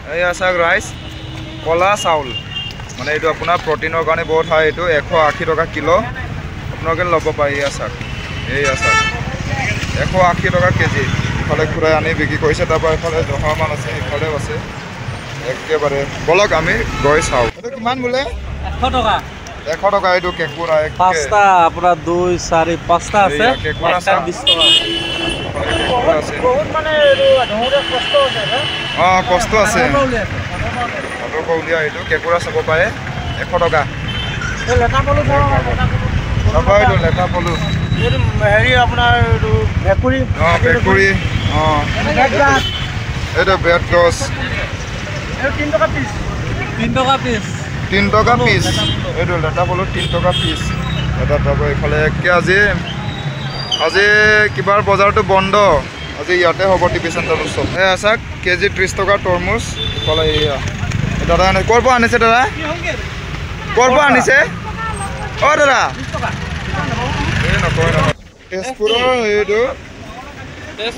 এয়া চাওক ৰাইচ কলা চাউল মানে এইটো আপোনাৰ প্ৰটিনৰ কাৰণে বহুত হয় এইটো 180 টকা কিলো আপোনালোকে ল'ব পাৰি এয়া চাওক 180 টকা কেজি ইফালে ঘূৰাই আনি বিক্ৰী কৰিছে তাৰপৰা ইফালে জহামান আছে ইফালেও আছে একেবাৰে বলক আমি গৈ চাওঁ এইটো কিমান বোলে 100 টকা 100 টকা এইটো কেকুৰা পাঁচটা আপোনাৰ 2 4 5টা আছে কেকুৰা 20 টকা বহুত মানে কষ্ট আছে কষ্ট আছে কৌলিয়া এইটো কেকুৰা চাব পাৰে 100 টকা লেটা পলু এইটো লেটা পলু হেৰি আপোনাৰ ভেকুৰি ভেকুৰি এইটো বেট গছ 3 টকা পিস 3 টকা পিস 3 টকা পিস এইটো লেটা পলু 3 টকা পিস এটা তাৰপৰা এইফালে আজি কিবাৰ বজাৰটো বন্ধ আজি ইয়াতে হ'ব টিভি চেণ্টাৰ ওচৰত চাওক কেজি 30 টকা তৰমুজ ইফালে এয়া দাদা ক'ৰ পৰা আনিছে দাদা ক'ৰ পৰা আনিছে দাদা এই নকয় নহয় তেজপুৰৰ এইটো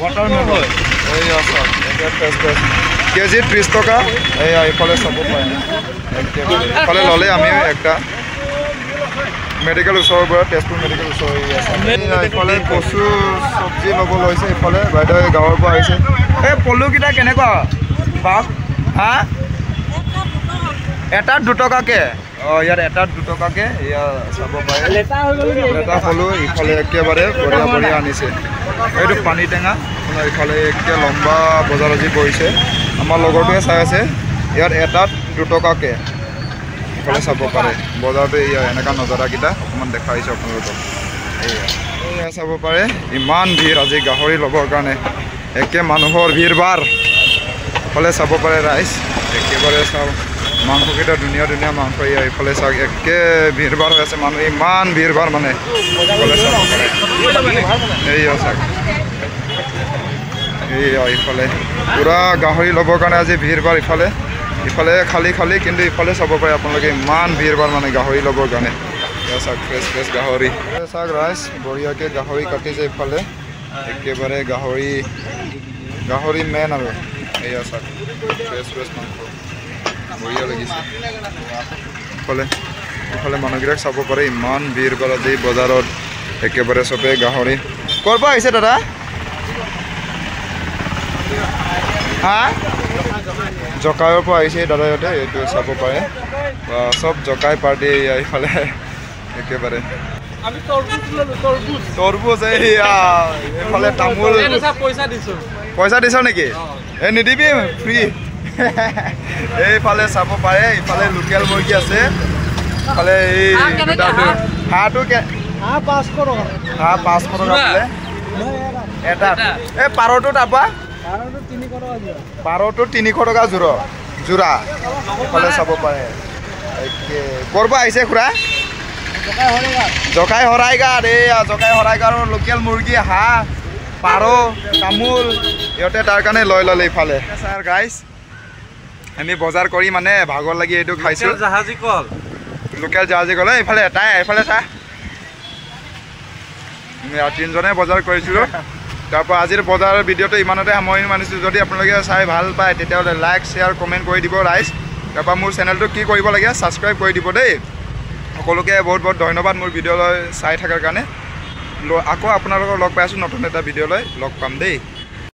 ৱাটাৰমেলন এইয়া চাওক কেজি 30 টকা এইয়া এইফালে চাব পাৰে এইফালে ল'লে আমি একটা মেডিকেল ওচৰৰ পৰা তেজপুৰ মেডিকেল ওচৰ এইফালে কচু চব্জি ল'ব লৈছে এইফালে বাইদেউ গাঁৱৰ পৰা আহিছে এই পলুকেইটা কেনেকুৱা বাঘ হা এটাত 2 টকাকে ইয়াত এটাত 2 টকাকে এয়া চাব পাৰে লেটা পলু ইফালে একেবাৰে বঢ়িয়া আনিছে এইটো পানী টেঙা আপোনাৰ ইফালে একে লম্বা বজাৰ আজি বহিছে আমাৰ লগৰটোৱে চাই আছে ইয়াত এটাত 2 টকাকে ইফালে চাব পাৰে বজাৰতে এয়া এনেকুৱা নজাৰাকেইটা অকণমান দেখাইছোঁ আপোনালোকক এয়া চাব পাৰে ইমান ভিৰ আজি গাহৰি ল'বৰ কাৰণে একে মানুহৰ ভিৰ বাৰ ইফালে চাব পাৰে ৰাইচ একেবাৰে চাওক মাংসকেইটা ধুনীয়া মাংস এইফালে চাওক একে ভিৰ বাৰ হৈ আছে মানুহ ইমান ভিৰ বাৰ মানে ইফালে চাব পাৰে এইয়া চাওক এইয়া ইফালে পূৰা গাহৰি ল'বৰ কাৰণে আজি ভিৰ বাৰ ইফালে খালী কিন্তু ইফালে চাব পাৰে আপোনালোকে ইমান ভিৰ বাৰ মানে গাহৰি ল'বৰ কাৰণে চাওক ফ্ৰেছ গাহৰি চাওক ৰাইচ বঢ়িয়াকৈ গাহৰি কাটিছে ইফালে একেবাৰে গাহৰি মেইন আৰু এয়া চাওক ফ্ৰেছ মাংস বঢ়িয়া লাগিছে ইফালে মানুহবিলাক চাব পাৰে ইমান ভিৰ বাৰ আজি বজাৰত একেবাৰে চবে গাহৰি ক'ৰ পৰা আহিছে দাদা হা জকাইৰ পৰা আহিছে দাদা ইহঁতে এইটো চাব পাৰে চব জকাই পাৰ্টি এইফালে একেবাৰে তৰবুজ এইফালে তামোল পইচা দিছ নেকি এই নিদিবি ফ্ৰী এইফালে চাব পাৰে ইফালে লোকেল মুৰ্গী আছে ইফালে এই হাঁহটো হাঁহ 500 টকা বোলে এটা এই পাৰটো তাৰপৰা পাৰটো 300 টকা যোৰা ইফালে চাব পাৰে ক'ৰ পৰা আহিছে খুৰা জকাই হৰাইগাঁৱত এইয়া জকাই হৰাইগাঁৱৰ লোকেল মুৰ্গী হাঁহ পাৰ তামোল ইহঁতে তাৰ কাৰণে লৈ ল'লে ইফালে ছাৰ গাইজ আমি বজাৰ কৰি মানে ভাগৰ লাগি এইটো খাইছোঁ লোকেল জাহাজী কল এইফালে এইফালে চা আমি 3জনে বজাৰ কৰিছিলোঁ তাৰপৰা আজিৰ বজাৰৰ ভিডিঅ'টো ইমানতে সামৰণি মানিছোঁ যদি আপোনালোকে চাই ভাল পায় তেতিয়াহ'লে লাইক শ্বেয়াৰ কমেণ্ট কৰি দিব ৰাইজ তাৰপৰা মোৰ চেনেলটো কি কৰিব লাগে ছাবস্ক্ৰাইব কৰি দিব দেই সকলোকে বহুত ধন্যবাদ মোৰ ভিডিঅ'লৈ চাই থকাৰ কাৰণে আকৌ আপোনালোকক লগ পাই আছোঁ নতুন এটা ভিডিঅ'লৈ লগ পাম দেই।